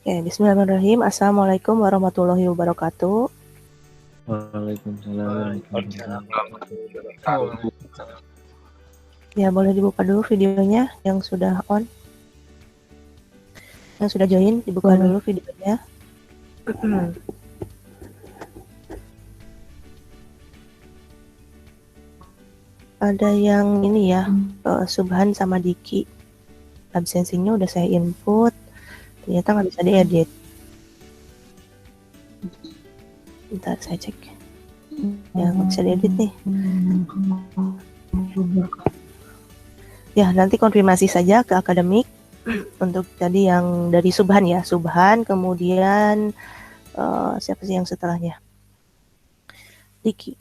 Oke, bismillahirrahmanirrahim. Assalamualaikum warahmatullahi wabarakatuh. Waalaikumsalam warahmatullahi wabarakatuh. Ya, boleh dibuka dulu videonya yang sudah on. Yang sudah join, dibuka dulu videonya. Ada yang ini ya, Subhan sama Diki. Absensinya udah saya input, ternyata nggak bisa diedit. Bentar, saya cek. Ya, nggak bisa diedit nih. Ya, nanti konfirmasi saja ke akademik. Untuk tadi yang dari Subhan ya, Subhan, kemudian siapa sih yang setelahnya? Diki.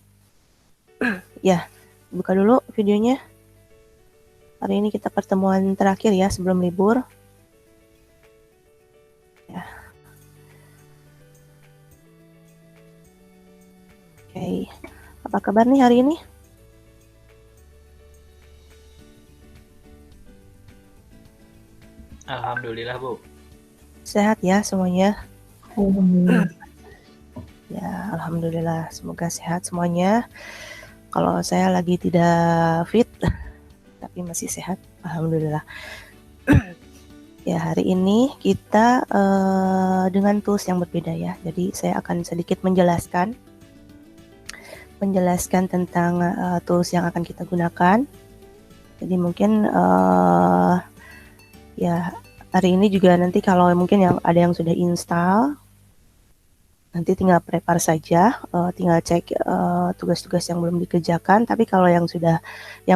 Ya, buka dulu videonya. Hari ini kita pertemuan terakhir ya sebelum libur. Ya. Oke, apa kabar nih hari ini? Alhamdulillah, Bu. Sehat ya semuanya? Alhamdulillah. Ya, alhamdulillah. Semoga sehat semuanya. Kalau saya lagi tidak fit, tapi masih sehat. Alhamdulillah. Ya, hari ini kita dengan tools yang berbeda ya. Jadi saya akan sedikit menjelaskan tentang tools yang akan kita gunakan. Jadi mungkin ya hari ini juga nanti kalau mungkin yang ada yang sudah install, nanti tinggal prepare saja, tinggal cek tugas-tugas yang belum dikerjakan. Tapi kalau yang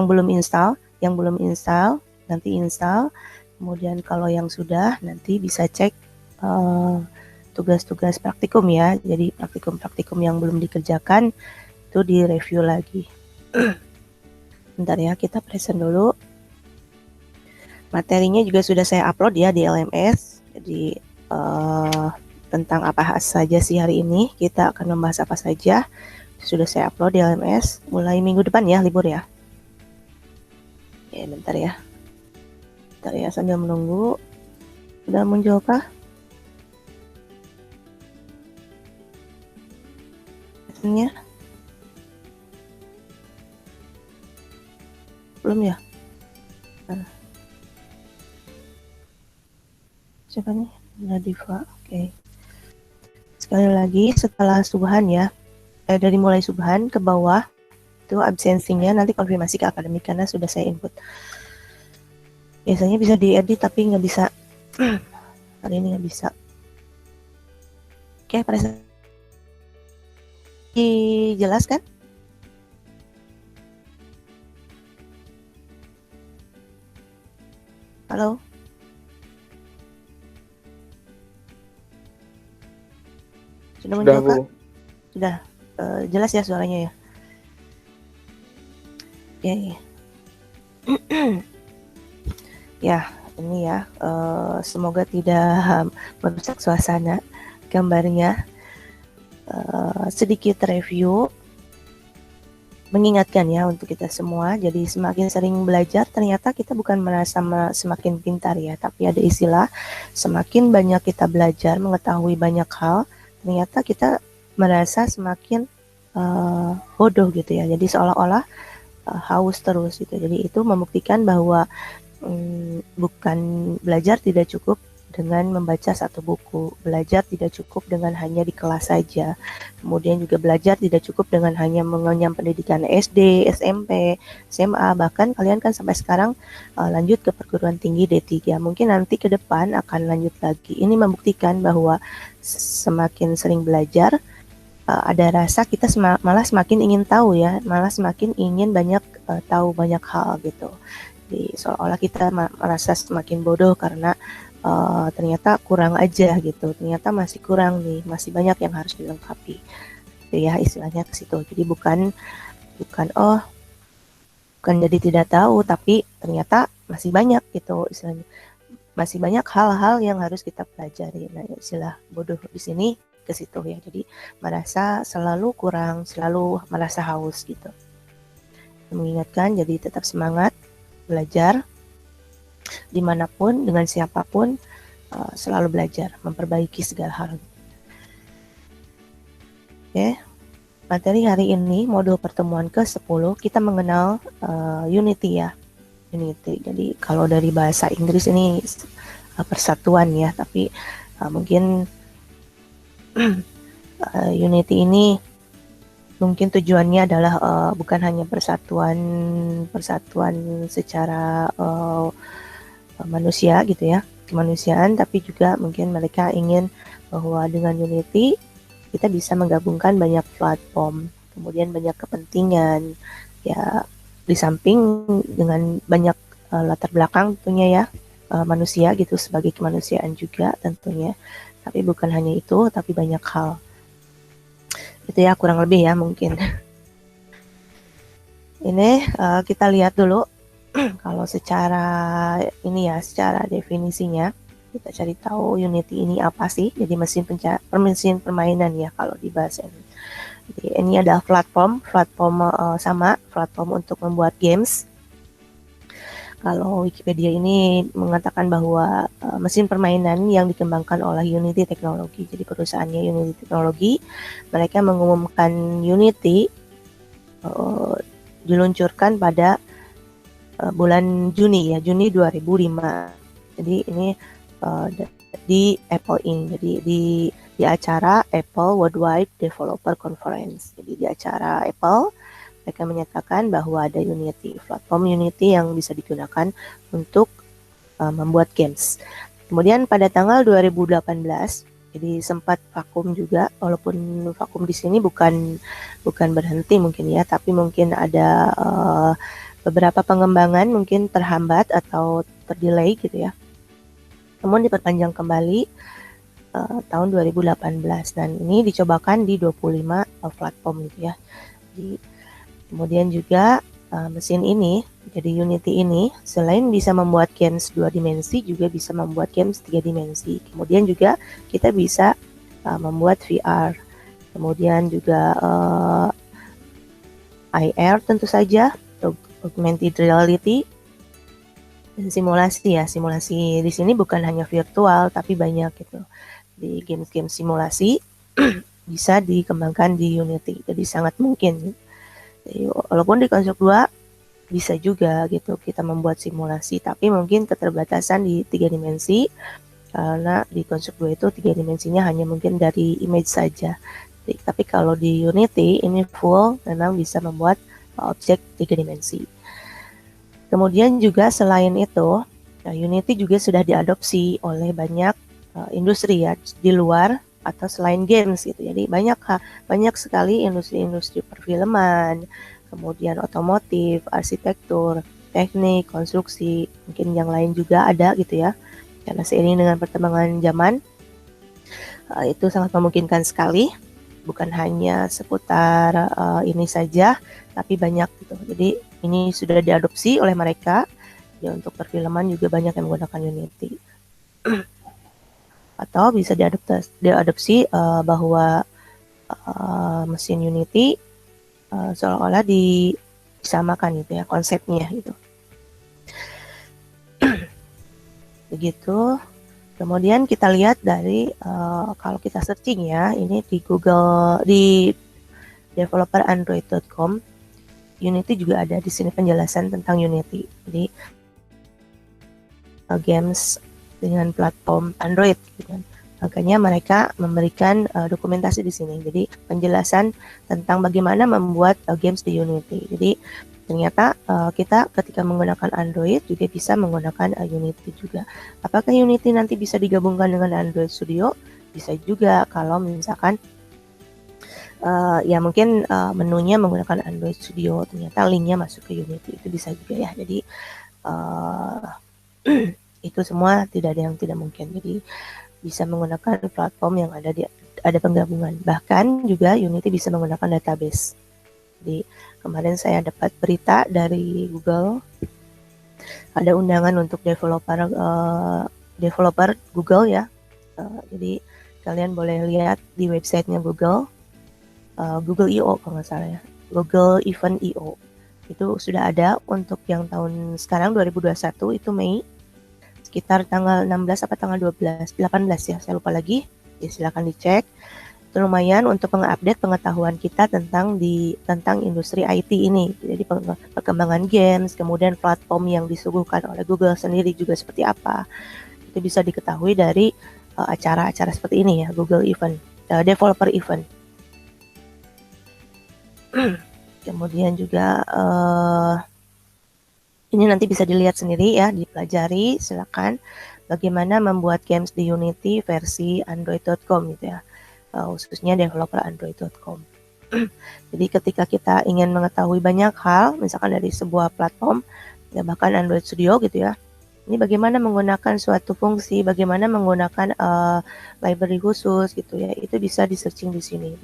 belum install, nanti install. Kemudian kalau yang sudah, nanti bisa cek tugas-tugas praktikum ya. Jadi praktikum yang belum dikerjakan itu direview lagi. Bentar ya, kita present dulu. Materinya juga sudah saya upload ya di LMS. Jadi tentang apa saja sih hari ini, kita akan membahas apa saja. Sudah saya upload di LMS mulai minggu depan ya, libur ya. Ya, bentar ya. Bentar ya, sambil menunggu. Sudah muncul kah? Hasilnya? Belum ya? Siapa nih? Nadifa. Oke. Sekali lagi setelah Subhan ya, dari mulai Subhan ke bawah itu absensinya nanti konfirmasi ke akademik karena sudah saya input. Biasanya bisa diedit tapi nggak bisa. Hari ini nggak bisa. Oke, presentasi jelas kan? Halo? Sudah muncul kah? Sudah. Jelas ya suaranya ya? Ya, ya. Ya, ini ya. Semoga tidak merusak suasana gambarnya. Sedikit review. Mengingatkan ya untuk kita semua. Jadi semakin sering belajar, ternyata kita bukan merasa semakin pintar ya. Tapi ada istilah, semakin banyak kita belajar, mengetahui banyak hal, ternyata kita merasa semakin bodoh gitu ya. Jadi seolah-olah haus terus gitu. Jadi itu membuktikan bahwa bukan belajar tidak cukup dengan membaca satu buku. Belajar tidak cukup dengan hanya di kelas saja. Kemudian juga belajar tidak cukup dengan hanya mengenyam pendidikan SD, SMP, SMA. Bahkan kalian kan sampai sekarang lanjut ke perguruan tinggi D3. Mungkin nanti ke depan akan lanjut lagi. Ini membuktikan bahwa semakin sering belajar, ada rasa kita malah semakin ingin tahu ya, malah semakin ingin banyak tahu banyak hal gitu. Jadi seolah-olah kita merasa semakin bodoh karena ternyata kurang aja gitu, ternyata masih kurang nih, masih banyak yang harus dilengkapi. Itu ya istilahnya ke situ. Jadi bukan jadi tidak tahu, tapi ternyata masih banyak gitu istilahnya. Masih banyak hal-hal yang harus kita pelajari. Nah, istilah bodoh di sini ke situ ya. Jadi merasa selalu kurang, selalu merasa haus gitu. Mengingatkan, jadi tetap semangat belajar dimanapun, dengan siapapun, selalu belajar, memperbaiki segala hal. Oke, materi hari ini modul pertemuan ke-10 kita mengenal Unity ya. Unity. Jadi kalau dari bahasa Inggris ini persatuan ya, tapi mungkin Unity ini mungkin tujuannya adalah bukan hanya persatuan secara manusia gitu ya, kemanusiaan, tapi juga mungkin mereka ingin bahwa dengan Unity kita bisa menggabungkan banyak platform, kemudian banyak kepentingan ya, di samping dengan banyak latar belakang tentunya ya, manusia gitu sebagai kemanusiaan juga tentunya, tapi bukan hanya itu, tapi banyak hal. Itu ya kurang lebih ya mungkin. Ini kita lihat dulu kalau secara ini ya, secara definisinya kita cari tahu Unity ini apa sih. Jadi mesin permainan ya kalau di bahasa ini. Jadi ini adalah platform sama platform untuk membuat games. Kalau Wikipedia ini mengatakan bahwa mesin permainan yang dikembangkan oleh Unity Technology. Jadi perusahaannya Unity Technology, mereka mengumumkan Unity diluncurkan pada bulan Juni ya, Juni 2005. Jadi ini di Apple ini, jadi di acara Apple Worldwide Developer Conference. Jadi di acara Apple mereka menyatakan bahwa ada Unity, platform Unity yang bisa digunakan untuk membuat games. Kemudian pada tanggal 2018, jadi sempat vakum juga, walaupun vakum di sini bukan berhenti mungkin ya, tapi mungkin ada beberapa pengembangan mungkin terhambat atau terdelay gitu ya. Namun diperpanjang kembali tahun 2018 dan ini dicobakan di 25 platform gitu ya. Kemudian juga mesin ini, jadi Unity ini selain bisa membuat games 2 dimensi, juga bisa membuat games 3 dimensi. Kemudian juga kita bisa membuat VR, kemudian juga IR tentu saja, augmented reality, dan simulasi ya. Simulasi di sini bukan hanya virtual, tapi banyak gitu. Di game-game simulasi bisa dikembangkan di Unity, jadi sangat mungkin. Jadi, walaupun di Construct 2 bisa juga gitu kita membuat simulasi, tapi mungkin keterbatasan di 3 dimensi karena di Construct 2 itu 3 dimensinya hanya mungkin dari image saja. Jadi, tapi kalau di Unity ini full memang bisa membuat objek 3 dimensi. Kemudian juga selain itu, Unity juga sudah diadopsi oleh banyak industri ya di luar atau selain games gitu. Jadi banyak sekali industri-industri perfilman, kemudian otomotif, arsitektur, teknik, konstruksi, mungkin yang lain juga ada gitu ya. Karena seiring dengan perkembangan zaman, itu sangat memungkinkan sekali, bukan hanya seputar ini saja, tapi banyak gitu. Jadi ini sudah diadopsi oleh mereka. Ya, untuk perfilman juga banyak yang menggunakan Unity. Atau bisa diadopsi bahwa mesin Unity seolah-olah disamakan gitu ya konsepnya gitu. Begitu. Kemudian kita lihat dari kalau kita searching ya, ini di Google, di developerandroid.com, Unity juga ada di sini penjelasan tentang Unity. Jadi games dengan platform Android gitu kan. Makanya mereka memberikan dokumentasi di sini. Jadi penjelasan tentang bagaimana membuat games di Unity. Jadi ternyata kita ketika menggunakan Android juga bisa menggunakan Unity juga. Apakah Unity nanti bisa digabungkan dengan Android Studio? Bisa juga kalau misalkan ya mungkin menunya menggunakan Android Studio, ternyata linknya masuk ke Unity, itu bisa juga ya. Jadi itu semua tidak ada yang tidak mungkin. Jadi bisa menggunakan platform yang ada penggabungan. Bahkan juga Unity bisa menggunakan database. Jadi kemarin saya dapat berita dari Google, ada undangan untuk developer Google ya. Jadi kalian boleh lihat di websitenya Google, Google I.O. kalau nggak salah ya, Google Event I.O. Itu sudah ada untuk yang tahun sekarang 2021 itu Mei sekitar tanggal 16 apa tanggal 18 ya, saya lupa lagi. Ya, silakan dicek. Itu lumayan untuk mengupdate pengetahuan kita tentang industri IT ini. Jadi perkembangan games, kemudian platform yang disuguhkan oleh Google sendiri juga seperti apa. Itu bisa diketahui dari acara-acara seperti ini ya, Google Event, Developer Event. Kemudian juga ini nanti bisa dilihat sendiri ya, dipelajari, silakan bagaimana membuat games di Unity versi android.com gitu ya, khususnya developer android.com. Jadi ketika kita ingin mengetahui banyak hal, misalkan dari sebuah platform, ya bahkan Android Studio gitu ya, ini bagaimana menggunakan suatu fungsi, bagaimana menggunakan library khusus gitu ya, itu bisa di searching di sini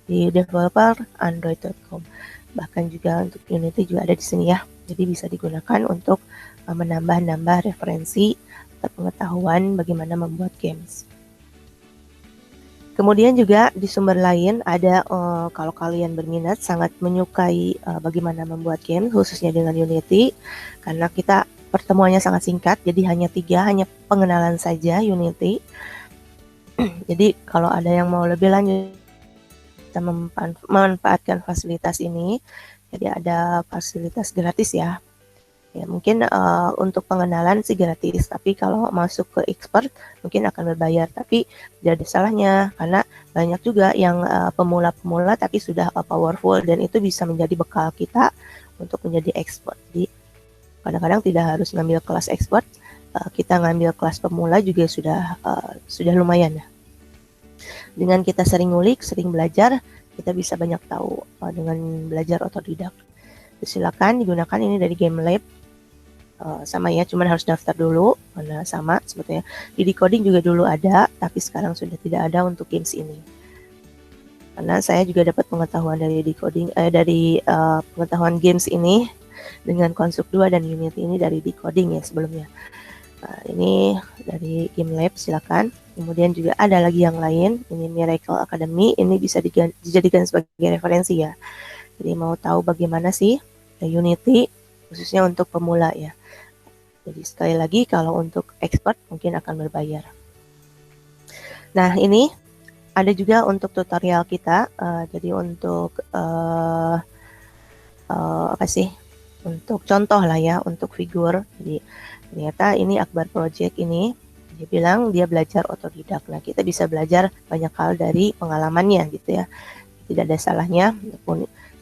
di developer android.com. Bahkan juga untuk Unity juga ada di sini ya. Jadi bisa digunakan untuk menambah-nambah referensi atau pengetahuan bagaimana membuat games. Kemudian juga di sumber lain ada kalau kalian berminat sangat menyukai bagaimana membuat game khususnya dengan Unity, karena kita pertemuannya sangat singkat, jadi hanya pengenalan saja Unity. Jadi kalau ada yang mau lebih lanjut kita memanfaatkan fasilitas ini, jadi ada fasilitas gratis ya. Ya mungkin untuk pengenalan sih gratis, tapi kalau masuk ke expert mungkin akan berbayar, tapi tidak ada salahnya karena banyak juga yang pemula-pemula tapi sudah powerful, dan itu bisa menjadi bekal kita untuk menjadi expert. Jadi kadang-kadang tidak harus ngambil kelas expert, kita ngambil kelas pemula juga sudah lumayan ya. Dengan kita sering ngulik, sering belajar, kita bisa banyak tahu dengan belajar otodidak. Silakan digunakan ini dari GameLab. Sama ya, cuman harus daftar dulu, karena sama sebetulnya. Di Decoding juga dulu ada, tapi sekarang sudah tidak ada untuk games ini. Karena saya juga dapat pengetahuan dari Decoding, pengetahuan games ini dengan Construct 2 dan Unity ini dari Decoding ya sebelumnya. Nah, ini dari GameLab, silakan. Kemudian juga ada lagi yang lain, ini Miracle Academy, ini bisa dijadikan sebagai referensi ya. Jadi mau tahu bagaimana sih Unity, khususnya untuk pemula ya. Jadi sekali lagi kalau untuk expert mungkin akan berbayar. Nah ini ada juga untuk tutorial kita, jadi untuk apa sih? Untuk contoh lah ya, untuk figur. Jadi ternyata ini Akbar Project ini, dia bilang dia belajar otodidak. Nah kita bisa belajar banyak hal dari pengalamannya gitu ya. Tidak ada salahnya.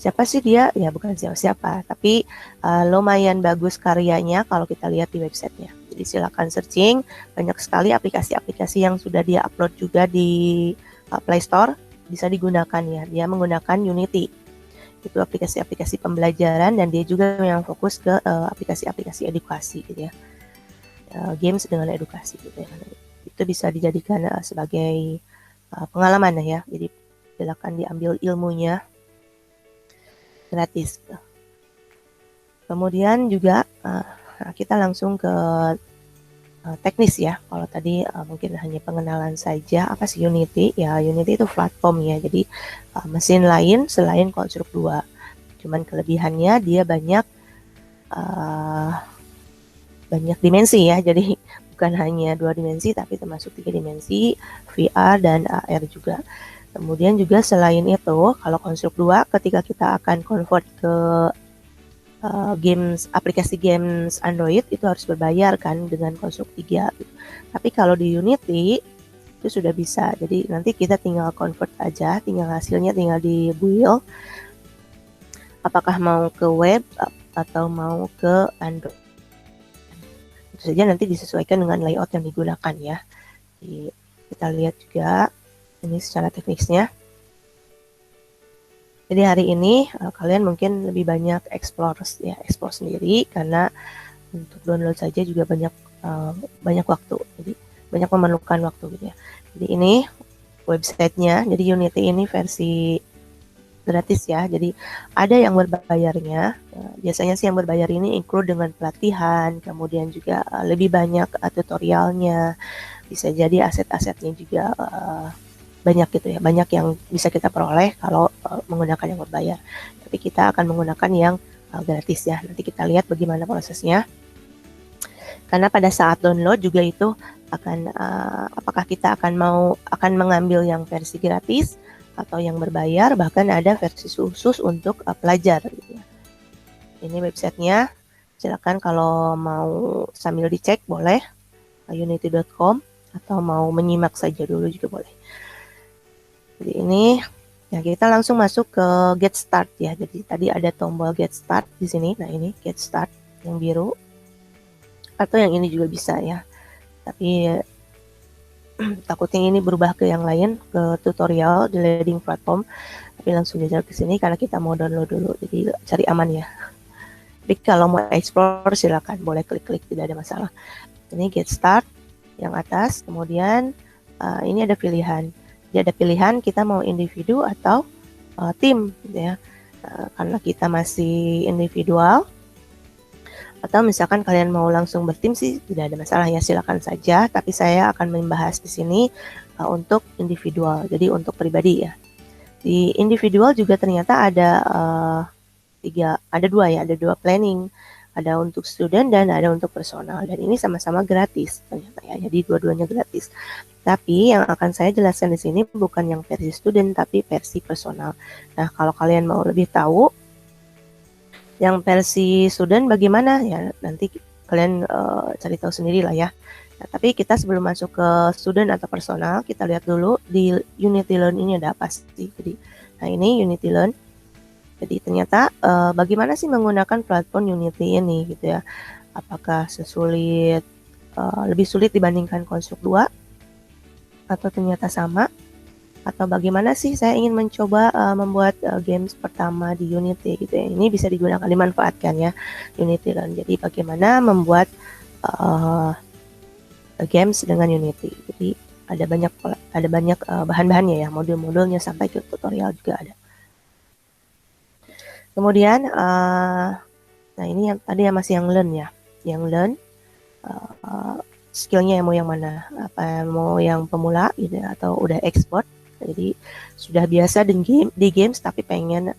Siapa sih dia? Ya bukan siapa-siapa, tapi lumayan bagus karyanya kalau kita lihat di websitenya. Jadi silakan searching, banyak sekali aplikasi-aplikasi yang sudah dia upload juga di Play Store, bisa digunakan ya. Dia menggunakan Unity. Itu aplikasi-aplikasi pembelajaran, dan dia juga yang fokus ke aplikasi-aplikasi edukasi gitu ya. Games dengan edukasi gitu ya. Itu bisa dijadikan sebagai pengalaman ya. Jadi silakan diambil ilmunya gratis. Kemudian juga kita langsung ke teknis ya. Kalau tadi mungkin hanya pengenalan saja apa sih Unity. Ya Unity itu platform ya. Jadi mesin lain selain Construct 2. Cuman kelebihannya dia banyak dimensi ya. Jadi bukan hanya 2 dimensi tapi termasuk 3 dimensi, VR dan AR juga. Kemudian juga selain itu, kalau Construct 2 ketika kita akan convert ke aplikasi games Android itu harus berbayar kan dengan Construct 3. Tapi kalau di Unity itu sudah bisa. Jadi nanti kita tinggal convert aja, tinggal hasilnya tinggal di build. Apakah mau ke web atau mau ke Android. Itu saja nanti disesuaikan dengan layout yang digunakan ya. Jadi, kita lihat juga ini secara teknisnya. Jadi hari ini kalian mungkin lebih banyak explore sendiri, karena untuk download saja juga banyak waktu. Jadi banyak memerlukan waktu gitu ya. Jadi ini websitenya. Jadi Unity ini versi gratis ya. Jadi ada yang berbayarnya. Biasanya sih yang berbayar ini include dengan pelatihan, kemudian juga lebih banyak tutorialnya. Bisa jadi aset-asetnya juga banyak gitu ya, banyak yang bisa kita peroleh kalau menggunakan yang berbayar. Tapi kita akan menggunakan yang gratis ya. Nanti kita lihat bagaimana prosesnya. Karena pada saat download juga itu akan apakah kita akan mengambil yang versi gratis atau yang berbayar, bahkan ada versi khusus untuk pelajar gitu ya. Ini websitenya, silakan kalau mau sambil dicek boleh, unity.com, atau mau menyimak saja dulu juga boleh. Jadi ini ya, kita langsung masuk ke get start ya. Jadi tadi ada tombol get start di sini. Nah, ini get start yang biru. Atau yang ini juga bisa ya. Tapi takutnya ini berubah ke yang lain, ke tutorial di leading platform. Tapi langsung aja ke sini karena kita mau download dulu. Jadi cari aman ya. Tapi kalau mau explore silakan, boleh klik-klik, tidak ada masalah. Ini get start yang atas, kemudian ini ada pilihan. Jadi ada pilihan kita mau individu atau tim gitu ya. Karena kita masih individual, atau misalkan kalian mau langsung bertim sih tidak ada masalah ya, silakan saja. Tapi saya akan membahas di sini untuk individual, jadi untuk pribadi ya. Di individual juga ternyata ada ada dua planning, ada untuk student dan ada untuk personal, dan ini sama-sama gratis ternyata ya. Jadi dua-duanya gratis. Tapi yang akan saya jelaskan di sini bukan yang versi student tapi versi personal. Nah, kalau kalian mau lebih tahu yang versi student bagaimana ya, nanti kalian cari tahu sendiri lah ya. Nah, tapi kita sebelum masuk ke student atau personal, kita lihat dulu di Unity Learn ini ada apa sih. Jadi, nah ini Unity Learn. Jadi ternyata bagaimana sih menggunakan platform Unity ini gitu ya. Apakah lebih sulit dibandingkan Construct 2 atau ternyata sama? Atau bagaimana sih saya ingin mencoba membuat games pertama di Unity gitu ya. Ini bisa digunakan, dimanfaatkan ya Unity Learn. Jadi bagaimana membuat games dengan Unity. Jadi ada banyak bahan-bahannya ya, modul-modulnya sampai ke tutorial juga ada. Kemudian nah ini yang tadi yang masih yang learn ya. Yang learn skillnya mau yang mana? Apa mau yang pemula gitu ya, atau udah expert? Jadi sudah biasa di games tapi pengen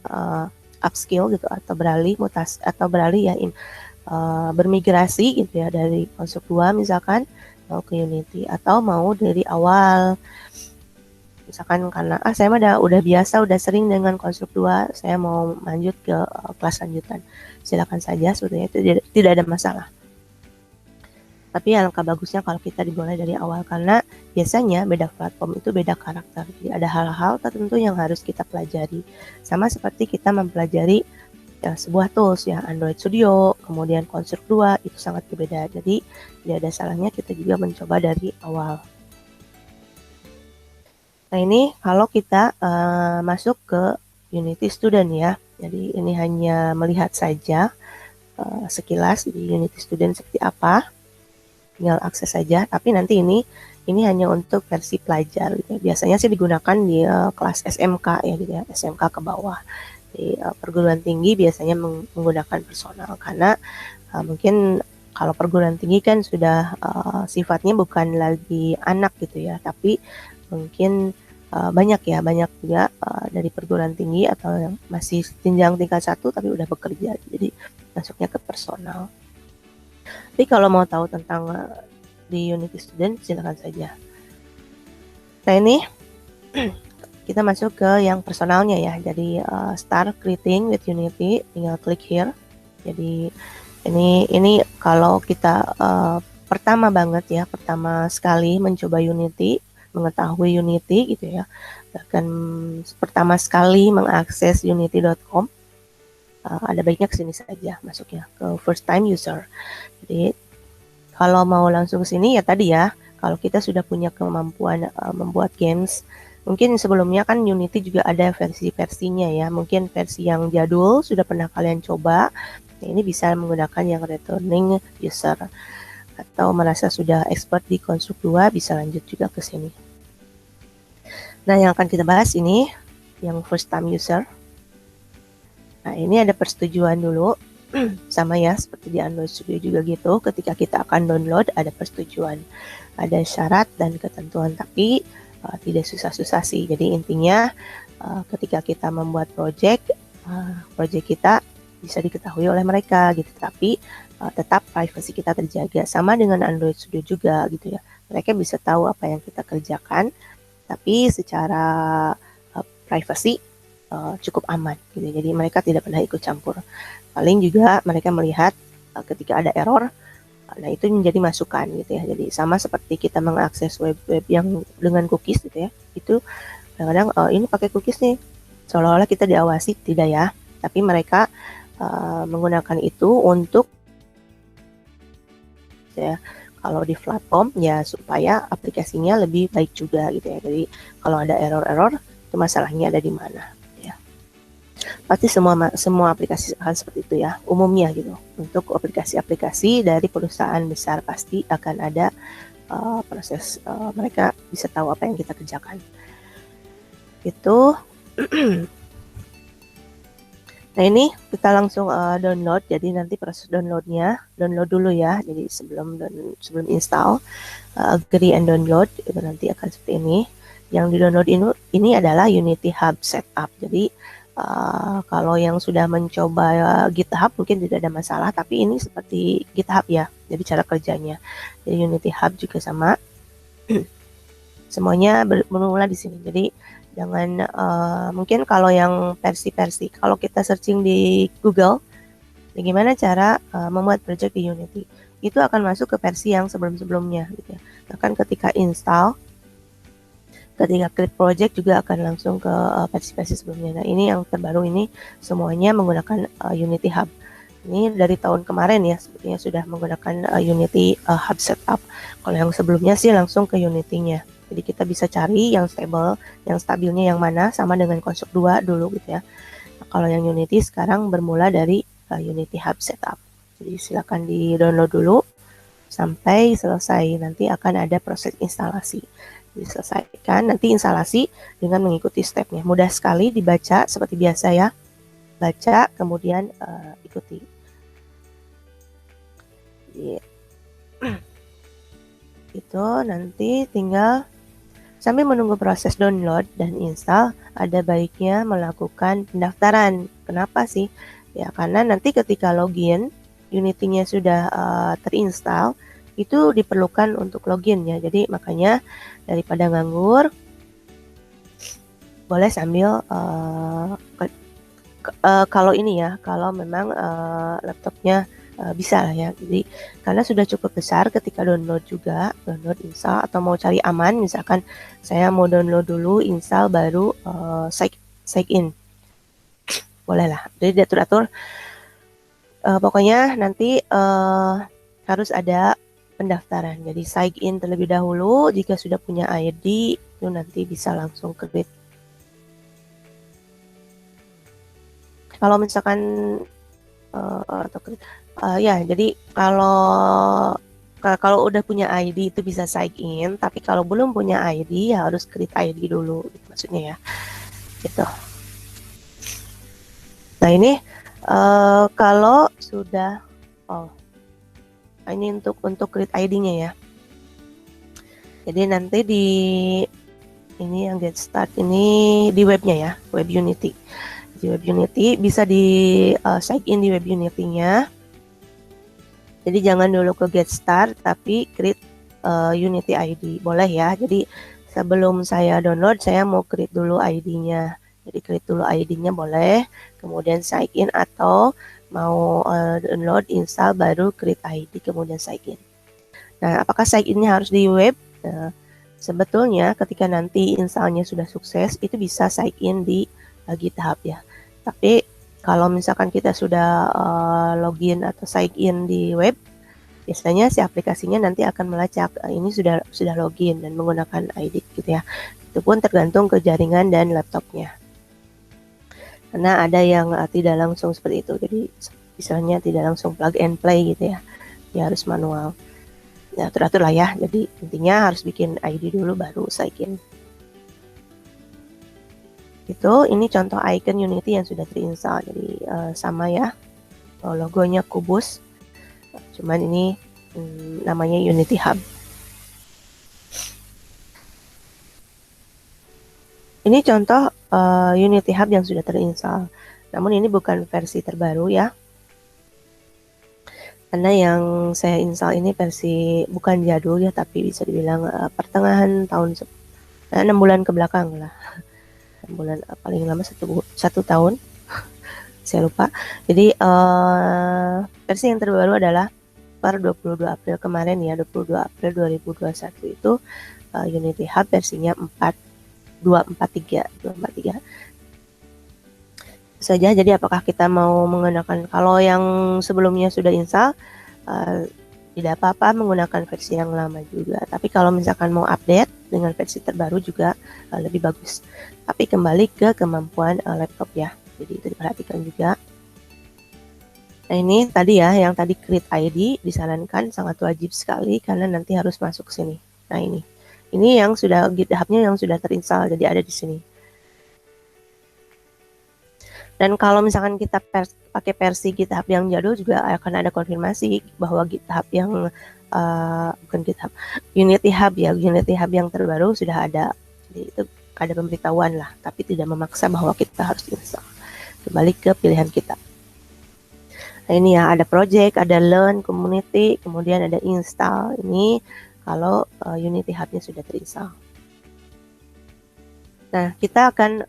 upskill gitu, atau beralih ya bermigrasi gitu ya dari Construct 2 misalkan mau ke Unity, atau mau dari awal misalkan karena saya udah biasa, udah sering dengan Construct 2, saya mau lanjut ke kelas lanjutan, silakan saja, sebetulnya itu tidak ada masalah. Tapi alangkah bagusnya kalau kita dimulai dari awal, karena biasanya beda platform itu beda karakter. Jadi ada hal-hal tertentu yang harus kita pelajari. Sama seperti kita mempelajari sebuah tools ya, Android Studio, kemudian Construct 2, itu sangat berbeda. Jadi tidak ada salahnya kita juga mencoba dari awal. Nah ini kalau kita masuk ke Unity Student ya. Jadi ini hanya melihat saja sekilas di Unity Student seperti apa. Tinggal akses saja, tapi nanti ini hanya untuk versi pelajar gitu. Biasanya sih digunakan di kelas SMK ya gitu ya, SMK ke bawah. Di perguruan tinggi biasanya menggunakan personal, karena mungkin kalau perguruan tinggi kan sudah sifatnya bukan lagi anak gitu ya, tapi mungkin banyak juga dari perguruan tinggi atau yang masih jenjang tingkat 1 tapi udah bekerja, jadi masuknya ke personal. Tapi kalau mau tahu tentang di Unity Student, silakan saja. Nah ini kita masuk ke yang personalnya ya. Jadi start creating with Unity, tinggal klik here. Jadi ini kalau kita pertama sekali mencoba Unity, mengetahui Unity gitu ya, bahkan pertama sekali mengakses unity.com, ada baiknya ke sini saja masuknya, ke first time user. Jadi kalau mau langsung ke sini ya tadi ya, kalau kita sudah punya kemampuan membuat games, mungkin sebelumnya kan Unity juga ada versi-versinya ya, mungkin versi yang jadul sudah pernah kalian coba, nah, ini bisa menggunakan yang returning user, atau merasa sudah expert di Construct 2 bisa lanjut juga ke sini. Nah yang akan kita bahas ini yang first time user. Nah ini ada persetujuan dulu, sama ya seperti di Android Studio juga gitu, ketika kita akan download ada persetujuan, ada syarat dan ketentuan, tapi tidak susah-susah sih. Jadi intinya ketika kita membuat project kita bisa diketahui oleh mereka gitu, tapi tetap privasi kita terjaga. Sama dengan Android Studio juga gitu ya. Mereka bisa tahu apa yang kita kerjakan, tapi secara privasi cukup aman gitu. Jadi mereka tidak pernah ikut campur. Paling juga mereka melihat ketika ada error, nah itu menjadi masukan gitu ya. Jadi sama seperti kita mengakses web-web yang dengan cookies gitu ya. Itu kadang-kadang ini pakai cookies nih, seolah-olah kita diawasi, tidak ya. Tapi mereka menggunakan itu untuk ya, kalau di platform ya supaya aplikasinya lebih baik juga gitu ya. Jadi kalau ada error-error itu masalahnya ada di mana ya. Pasti semua aplikasi akan seperti itu ya, umumnya gitu. Untuk aplikasi-aplikasi dari perusahaan besar pasti akan ada proses mereka bisa tahu apa yang kita kerjakan. Itu nah ini kita langsung download. Jadi nanti proses downloadnya, download dulu ya. Jadi sebelum install, agree and download itu nanti akan seperti ini. Yang di download ini adalah Unity Hub Setup. Jadi kalau yang sudah mencoba GitHub mungkin tidak ada masalah, tapi ini seperti GitHub ya. Jadi cara kerjanya. Jadi Unity Hub juga sama. Semuanya bermula di sini. Jadi jangan mungkin kalau yang versi-versi, kalau kita searching di Google bagaimana cara membuat project di Unity, itu akan masuk ke versi yang sebelum-sebelumnya gitu ya. Bahkan ketika install, ketika create project juga akan langsung ke versi-versi sebelumnya. Nah ini yang terbaru ini semuanya menggunakan Unity Hub. Ini dari tahun kemarin ya, sepertinya sudah menggunakan Unity Hub Setup. Kalau yang sebelumnya sih langsung ke Unity-nya. Jadi kita bisa cari yang stable, yang stabilnya yang mana, sama dengan Construct 2 dulu gitu ya. Nah, kalau yang Unity sekarang bermula dari Unity Hub Setup. Jadi silakan di-download dulu sampai selesai. Nanti akan ada proses instalasi. Diselesaikan, nanti instalasi dengan mengikuti stepnya. Mudah sekali dibaca seperti biasa ya. Baca, kemudian ikuti. Jadi, itu nanti tinggal sambil menunggu proses download dan install, ada baiknya melakukan pendaftaran. Kenapa sih? Ya karena nanti ketika login, Unity-nya sudah terinstall, itu diperlukan untuk login ya. Jadi makanya daripada nganggur, boleh sambil kalau ini ya, kalau memang laptopnya bisa lah ya. Jadi karena sudah cukup besar ketika download juga, download install atau mau cari aman, misalkan saya mau download dulu, install baru sign in, boleh lah. Jadi diatur-atur. Pokoknya nanti harus ada pendaftaran. Jadi sign in terlebih dahulu. Jika sudah punya ID, itu nanti bisa langsung create. Kalau misalkan ya, jadi kalau udah punya ID itu bisa sign in, tapi kalau belum punya ID ya harus create ID dulu, gitu, maksudnya ya. Gitu. Nah ini kalau sudah, ini untuk create ID-nya ya. Jadi nanti ini yang get start ini di webnya ya, web Unity. Di web Unity bisa di sign in di web Unity-nya. Jadi jangan dulu ke get start, tapi create Unity ID, boleh ya. Jadi sebelum saya download, saya mau create dulu ID-nya. Jadi create dulu ID-nya boleh, kemudian sign in, atau mau download, install, baru create ID, kemudian sign in. Nah, apakah sign in-nya harus di web? Nah, sebetulnya ketika nanti installnya sudah sukses, itu bisa sign in di GitHub ya. Tapi kalau misalkan kita sudah login atau sign in di web, biasanya si aplikasinya nanti akan melacak ini sudah login dan menggunakan ID gitu ya. Itu pun tergantung ke jaringan dan laptopnya. Karena ada yang tidak langsung seperti itu. Jadi misalnya tidak langsung plug and play gitu ya. Ya harus manual. Ya teratur lah ya. Jadi intinya harus bikin ID dulu baru sign in. Itu ini contoh icon Unity yang sudah terinstall. Jadi sama ya, logonya kubus, cuman ini namanya Unity Hub. Ini contoh Unity Hub yang sudah terinstall, namun ini bukan versi terbaru ya. Karena yang saya install ini versi bukan jadul ya, tapi bisa dibilang pertengahan tahun 6 bulan ke belakang lah. 6 bulan paling lama satu tahun, saya lupa. Jadi versi yang terbaru adalah per 22 April kemarin ya, 22 April 2021 itu Unity Hub versinya 243 saja. Jadi apakah kita mau menggunakan, kalau yang sebelumnya sudah install tidak apa-apa menggunakan versi yang lama juga, tapi kalau misalkan mau update dengan versi terbaru juga lebih bagus. Tapi kembali ke kemampuan laptop ya, jadi itu diperhatikan juga. Nah ini tadi ya, yang tadi create ID disarankan, sangat wajib sekali karena nanti harus masuk sini. Nah ini yang sudah GitHub-nya yang sudah terinstall, jadi ada di sini. Dan kalau misalkan kita pakai versi GitHub yang jadul juga akan ada konfirmasi bahwa GitHub yang bukan GitHub, Unity Hub ya, Unity Hub yang terbaru sudah ada. Jadi itu ada pemberitahuan lah, tapi tidak memaksa bahwa kita harus install. Kembali ke pilihan kita. Nah ini ya, ada project, ada learn, community, kemudian ada install. Ini kalau Unity Hub-nya sudah terinstall. Nah, kita akan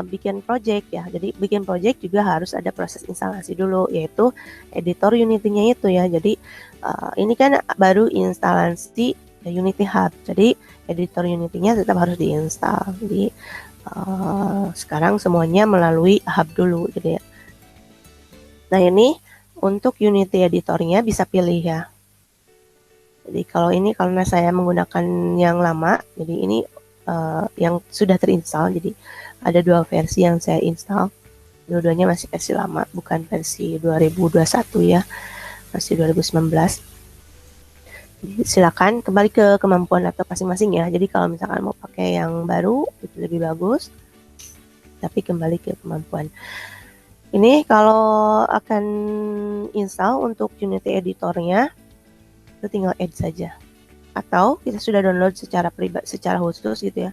bikin project ya. Jadi bikin project juga harus ada proses instalasi dulu, yaitu editor Unity-nya itu ya. Jadi ini kan baru instalasi Unity Hub. Jadi editor Unity-nya tetap harus diinstal. Jadi sekarang semuanya melalui Hub dulu. Jadi nah ini untuk Unity editornya bisa pilih ya. Jadi kalau ini karena saya menggunakan yang lama, jadi ini yang sudah terinstall. Jadi ada dua versi yang saya install, dua-duanya masih versi lama, bukan versi 2021 ya, masih 2019. Jadi silakan kembali ke kemampuan laptop masing-masing ya. Jadi kalau misalkan mau pakai yang baru itu lebih bagus, tapi kembali ke kemampuan. Ini kalau akan install untuk Unity editornya itu tinggal add saja, atau kita sudah download secara pribadi, secara khusus gitu ya,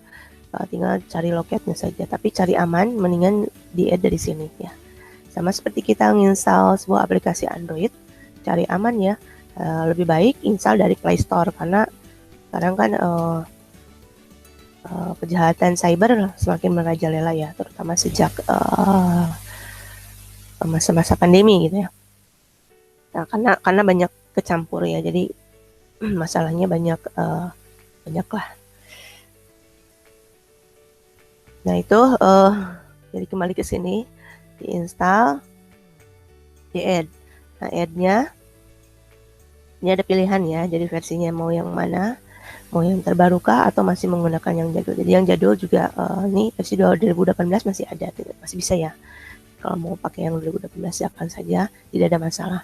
tinggal cari loketnya saja. Tapi cari aman, mendingan di add dari sini ya. Sama seperti kita menginstal sebuah aplikasi Android, cari aman ya, lebih baik install dari Play Store, karena sekarang kan kejahatan cyber semakin merajalela ya, terutama sejak masa-masa pandemi gitu ya. Nah, karena banyak kecampur ya, jadi masalahnya banyak lah. Nah itu jadi kembali ke sini, diinstal, di add. Nah add-nya ini ada pilihan ya, jadi versinya mau yang mana, mau yang terbaru kah atau masih menggunakan yang jadul. Jadi yang jadul juga ini versi 2018 masih ada, masih bisa ya. Kalau mau pakai yang 2018 silakan saja, tidak ada masalah.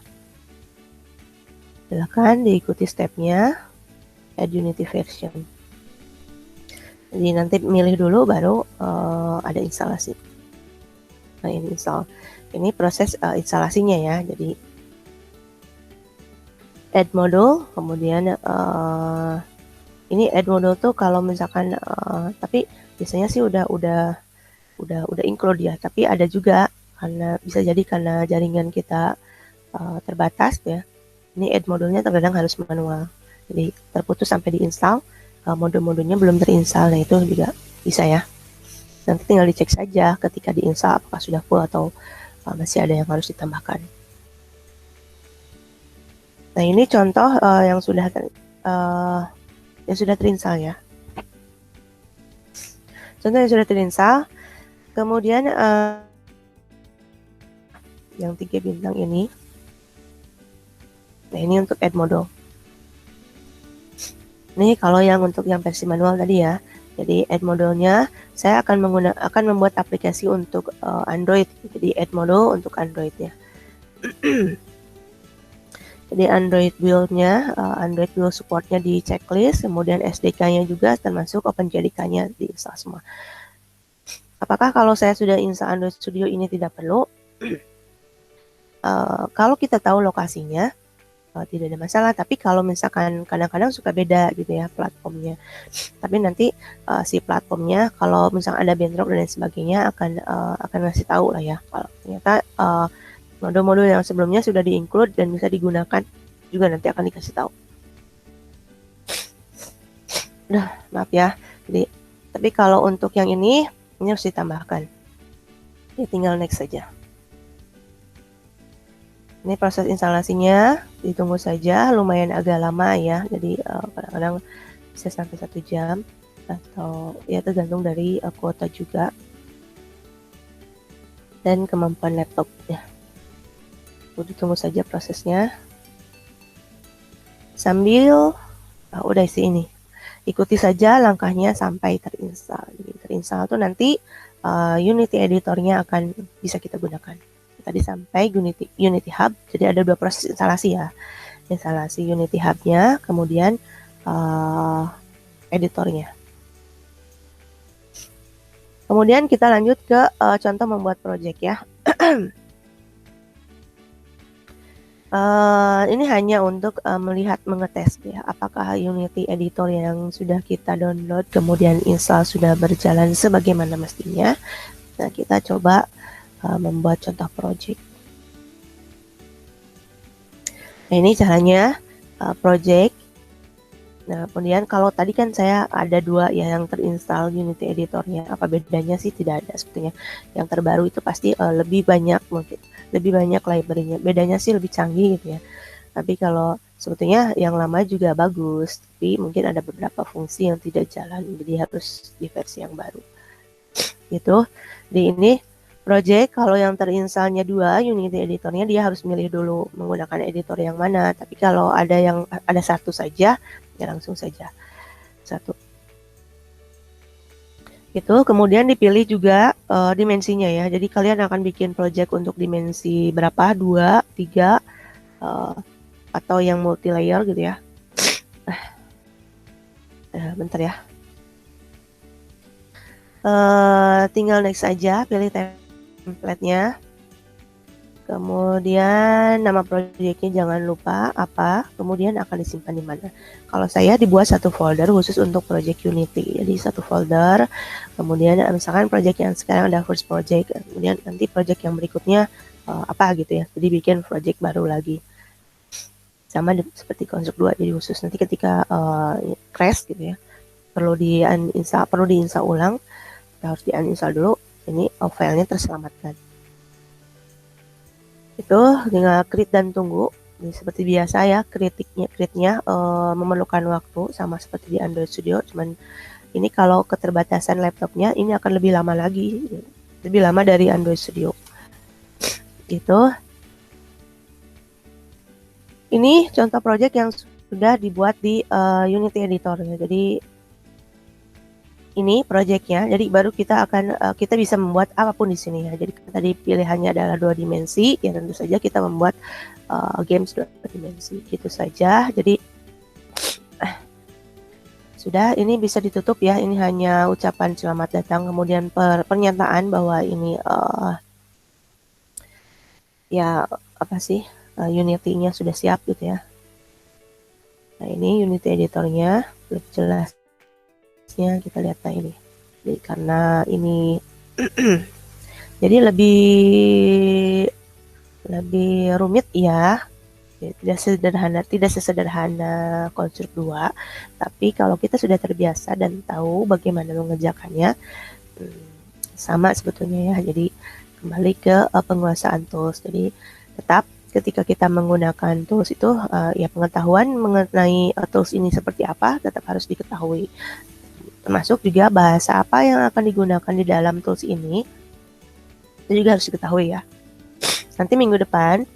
Silakan diikuti stepnya, add Unity version. Jadi nanti milih dulu baru ada instalasi. Nah ini install, ini proses instalasinya ya. Jadi add module, kemudian ini add module tuh kalau misalkan tapi biasanya sih udah include ya. Tapi ada juga karena bisa jadi karena jaringan kita terbatas ya. Ini add modulnya terkadang harus manual. Jadi terputus sampai diinstal, modul-modulnya belum terinstall. Nah itu juga bisa ya. Nanti tinggal dicek saja ketika diinstal apakah sudah full atau masih ada yang harus ditambahkan. Nah ini contoh yang sudah terinstall ya. Contoh yang sudah terinstall. Kemudian yang 3 bintang ini. Nah ini untuk add module. Ini kalau yang untuk yang versi manual tadi ya. Jadi add modulnya saya akan membuat aplikasi untuk Android. Jadi add module untuk Android ya. Jadi Android build-nya, Android build supportnya di checklist, kemudian SDK-nya juga termasuk OpenJDK-nya diinstal semua. Apakah kalau saya sudah install Android Studio ini tidak perlu? Kalau kita tahu lokasinya, tidak ada masalah. Tapi kalau misalkan kadang-kadang suka beda gitu ya platformnya. Tapi nanti si platformnya kalau misalkan ada bentrok dan lain sebagainya akan ngasih tahu lah ya. Kalau ternyata Modul-modul yang sebelumnya sudah di-include dan bisa digunakan juga nanti akan dikasih tahu. Udah, maaf ya. Jadi, tapi kalau untuk yang ini harus ditambahkan. Ya tinggal next saja. Ini proses instalasinya, ditunggu saja, lumayan agak lama ya. Jadi kadang-kadang bisa sampai 1 jam atau ya tergantung dari kuota juga dan kemampuan laptop ya. Tunggu saja prosesnya. Sambil udah sih ini. Ikuti saja langkahnya sampai terinstall. Jadi terinstall tuh nanti Unity editornya akan bisa kita gunakan. Tadi sampai Unity Hub, jadi ada 2 proses instalasi ya. Instalasi Unity Hub-nya, kemudian editornya. Kemudian kita lanjut ke contoh membuat project ya. Ini hanya untuk melihat, mengetes ya, apakah Unity editor yang sudah kita download kemudian install sudah berjalan sebagaimana mestinya. Nah, kita coba membuat contoh project. Nah, ini caranya project. Nah, kemudian kalau tadi kan saya ada 2 ya yang terinstall Unity editornya. Apa bedanya sih? Tidak ada sebetulnya. Yang terbaru itu pasti lebih banyak mungkin, lebih banyak library-nya. Bedanya sih lebih canggih gitu ya. Tapi kalau sebetulnya yang lama juga bagus, tapi mungkin ada beberapa fungsi yang tidak jalan, jadi harus di versi yang baru. Gitu. Di ini project kalau yang terinstallnya 2 Unity editornya, dia harus milih dulu menggunakan editor yang mana. Tapi kalau ada yang ada 1 saja, ya langsung saja 1. Itu kemudian dipilih juga dimensinya ya. Jadi kalian akan bikin project untuk dimensi berapa? 2, 3 atau yang multi layer gitu ya. Bentar ya. Tinggal next aja, pilih template-nya. Kemudian nama proyeknya jangan lupa apa, kemudian akan disimpan di mana. Kalau saya dibuat 1 folder khusus untuk project Unity. Jadi 1 folder, kemudian misalkan project yang sekarang ada first project, kemudian nanti project yang berikutnya apa gitu ya. Jadi bikin project baru lagi. Sama seperti Construct 2, jadi khusus nanti ketika crash gitu ya, perlu diinstal ulang, harus di-uninstall dulu, ini filenya terselamatkan. Itu tinggal create dan tunggu. Jadi, seperti biasa ya, create-nya memerlukan waktu sama seperti di Android Studio, cuman ini kalau keterbatasan laptopnya ini akan lebih lama lagi, lebih lama dari Android Studio. Gitu. Ini contoh project yang sudah dibuat di Unity Editor. Jadi ini projectnya, jadi baru kita bisa membuat apapun di sini ya. Jadi tadi pilihannya adalah 2 dimensi, ya tentu saja kita membuat games 2 dimensi, gitu saja. Jadi sudah, ini bisa ditutup ya. Ini hanya ucapan selamat datang, kemudian pernyataan bahwa ini ya apa sih, Unity-nya sudah siap gitu ya. Nah, ini Unity editornya, lebih jelas kita lihat. Nah ini, jadi karena ini jadi lebih rumit ya, tidak sesederhana Construct 2, tapi kalau kita sudah terbiasa dan tahu bagaimana mengerjakannya, sama sebetulnya ya. Jadi kembali ke penguasaan tools. Jadi tetap ketika kita menggunakan tools itu ya pengetahuan mengenai tools ini seperti apa tetap harus diketahui. Termasuk juga bahasa apa yang akan digunakan di dalam tools ini, itu juga harus diketahui ya. Nanti minggu depan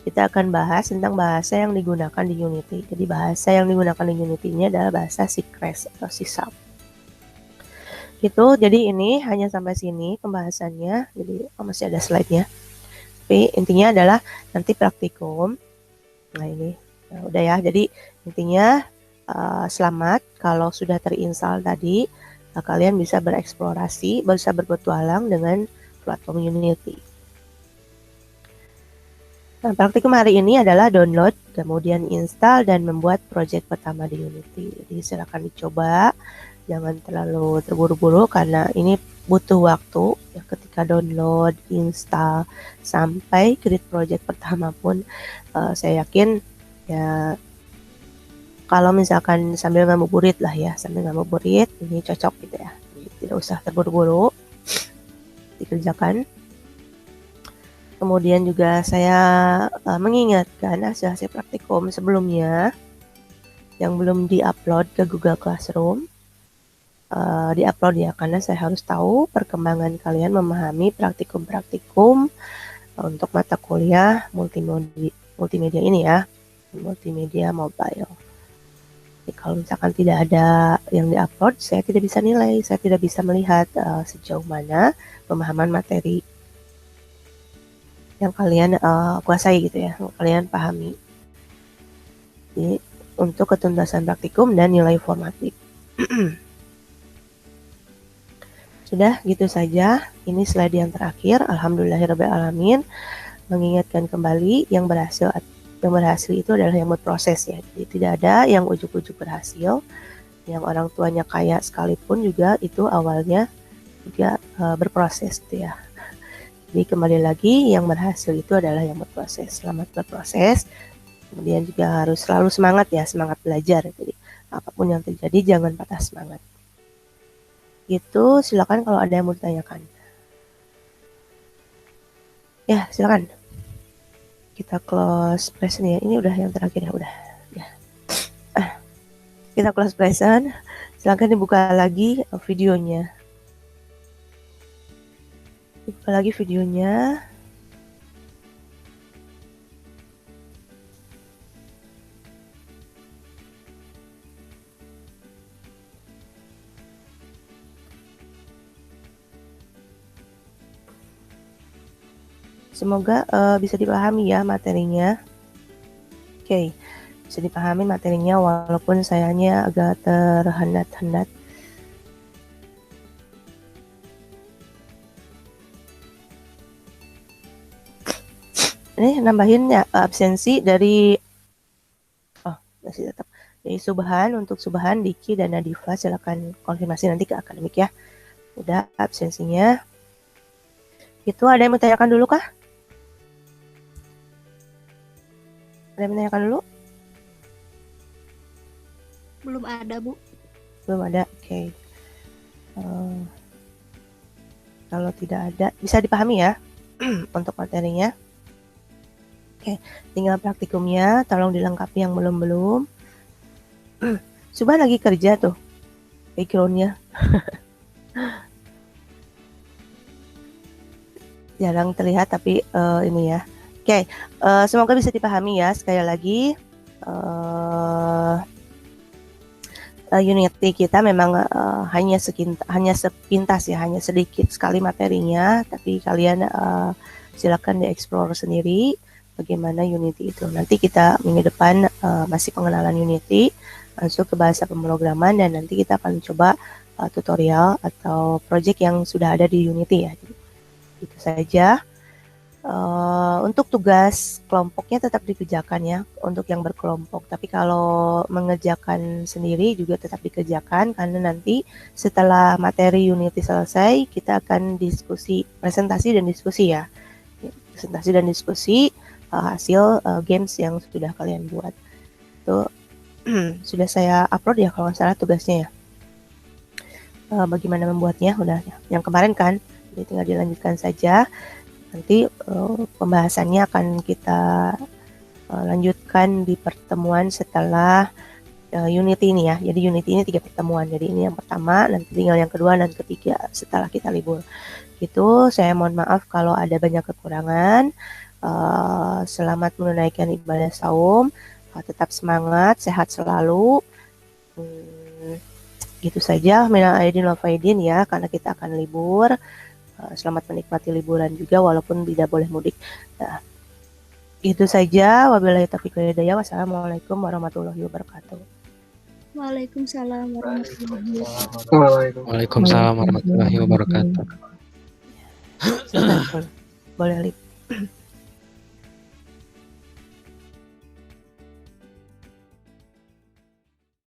kita akan bahas tentang bahasa yang digunakan di Unity. Jadi bahasa yang digunakan di Unity ini adalah bahasa C# atau C#. Gitu, jadi ini hanya sampai sini pembahasannya. Jadi masih ada slide-nya. Tapi intinya adalah nanti praktikum. Nah ini, nah, udah ya. Jadi intinya selamat kalau sudah terinstall tadi, kalian bisa bereksplorasi, bisa berpetualang dengan platform Unity. Nah, praktikum hari ini adalah download, kemudian install dan membuat project pertama di Unity. Jadi silakan dicoba Jangan terlalu terburu-buru karena ini butuh waktu ya, ketika download, install, sampai create project pertama pun saya yakin ya kalau misalkan sambil ngabuburit lah ya, sambil ngabuburit ini cocok gitu ya. Jadi, tidak usah terburu-buru dikerjakan. Kemudian juga saya mengingatkan hasil-hasil praktikum sebelumnya yang belum diupload ke Google Classroom, diupload ya, karena saya harus tahu perkembangan kalian memahami praktikum-praktikum untuk mata kuliah multimedia ini ya, multimedia mobile. Jadi kalau misalkan tidak ada yang diupload, saya tidak bisa nilai, saya tidak bisa melihat sejauh mana pemahaman materi yang kalian kuasai gitu ya, yang kalian pahami. Jadi untuk ketuntasan praktikum dan nilai formatif. Sudah gitu saja. Ini slide yang terakhir. Alhamdulillahirobbilalamin. Mengingatkan kembali yang berhasil itu adalah yang berproses ya. Jadi tidak ada yang ujuk-ujuk berhasil. Yang orang tuanya kaya sekalipun juga itu awalnya juga berproses gitu ya. Jadi kembali lagi yang berhasil itu adalah yang berproses. Selamat berproses. Kemudian juga harus selalu semangat ya, semangat belajar. Jadi apapun yang terjadi jangan patah semangat. Itu silakan kalau ada yang mau ditanyakan. Ya, silakan. Kita close present ya. Ini udah yang terakhir ya, udah. Ya. Kita close present. Silakan dibuka lagi videonya. Buka lagi videonya. Semoga bisa dipahami ya materinya. Oke, bisa dipahami materinya walaupun sayanya agak terhendat-hendat. Ini nambahin ya absensi dari masih tetap dari Subhan. Untuk Subhan, Diki dan Nadifa silakan konfirmasi nanti ke akademik ya. Udah absensinya. Itu ada yang mau tanyakan dulu kah? Ada yang menanyakan dulu? Belum ada, Bu. Belum ada, oke. Kalau tidak ada, bisa dipahami ya untuk materinya. Oke, tinggal praktikumnya, tolong dilengkapi yang belum-belum. Subhan lagi kerja tuh, backgroundnya. Jarang terlihat tapi ini ya. Oke, semoga bisa dipahami ya. Sekali lagi, Unity kita memang hanya sepintas ya, hanya sedikit sekali materinya. Tapi kalian silakan dieksplor sendiri bagaimana Unity itu. Nanti kita minggu depan masih pengenalan Unity, masuk ke bahasa pemrograman, dan nanti kita akan coba tutorial atau project yang sudah ada di Unity ya. Jadi, itu saja. Untuk tugas kelompoknya tetap dikerjakan ya untuk yang berkelompok, tapi kalau mengerjakan sendiri juga tetap dikerjakan karena nanti setelah materi Unity selesai kita akan diskusi, presentasi dan diskusi ya, presentasi dan diskusi hasil games yang sudah kalian buat. Itu sudah saya upload ya kalau nggak salah tugasnya ya. Bagaimana membuatnya udah yang kemarin kan, jadi tinggal dilanjutkan saja. Nanti pembahasannya akan kita lanjutkan di pertemuan setelah Unity ini ya. Jadi Unity ini 3 pertemuan. Jadi ini yang pertama, nanti tinggal yang kedua dan ketiga setelah kita libur. Gitu, saya mohon maaf kalau ada banyak kekurangan. Selamat menunaikan ibadah saum. Tetap semangat, sehat selalu. Gitu saja. Minal aidin wal faidin ya, karena kita akan libur. Selamat menikmati liburan juga walaupun tidak boleh mudik. Nah, itu saja. Wabillahi taufiq wal hidayah. Wassalamualaikum warahmatullahi wabarakatuh. Waalaikumsalam warahmatullahi wabarakatuh. Waalaikumsalam warahmatullahi wabarakatuh. Boleh, Lip.